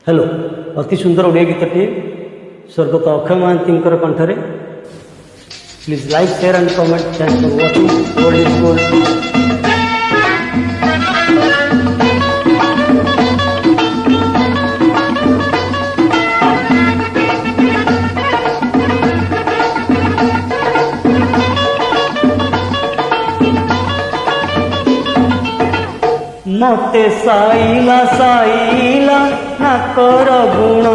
Hello अति सुंदर ओडिया गीतटी स्वर्गत अक्षय महांती कंठरे please like share and comment thanks for watching old is gold. मते साइला साइला ना कर गुणा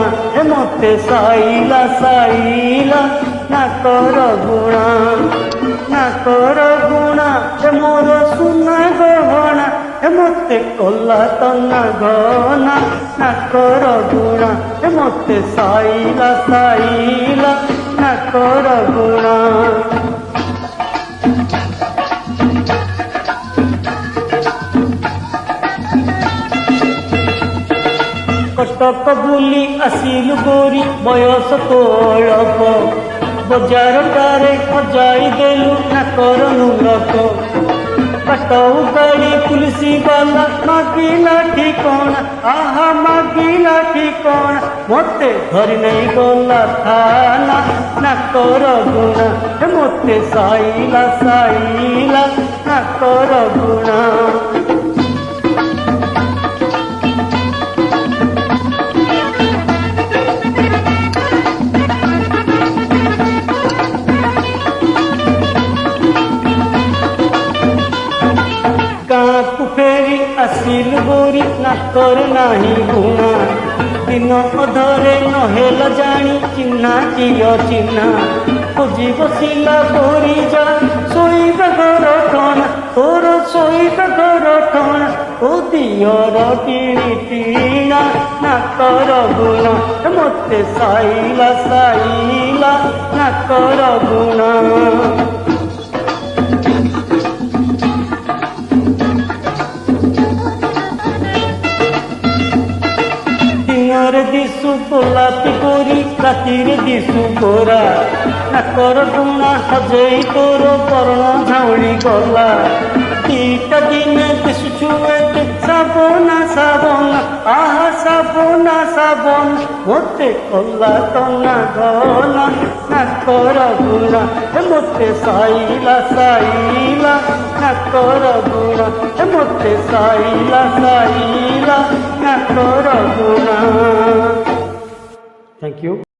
मते साइला साइला ना कर गुणा ना कर गुणा मोर सुना गहना मते कला तना गहना ना कर गुणा मते साइला साइला ना कर गुणा। कटक बुली आसिलु गोरी बयस तोलक बजार टारे खजाई देलु नाकर नुलक कटऊ गाड़ी पुलिसी वाला मागिला ठिकाना आहा मागिला ठिकाना मते धरी नहीं गला थाना नाकर गुणा मते साइला साइला नाकर गुणा। गाँव फेरी आसिल गोरी नाकर नाही गुणा दिन अधरे नहेल जानी चिन्हा किय चिन्हा खोजी बसिला गोरी जा शोब घर ठणा तोर शोब घर ठणा ओ दियर टीणी टीणा नाकर गुणा मते साइला साइला नाकर गुणा। दिशु गोलापी गोरी रातिर दिशु गोरा नाकर गुणा हजई तोर कर्ण झाउली गला दीटा दिन दिशुछु एते साबना साबना आहा साबना साबन मते कला तना गला नाकर गुणा मते साइला साइला नाकर गुणा मते साइला साइला नाकर गुणा। Thank you.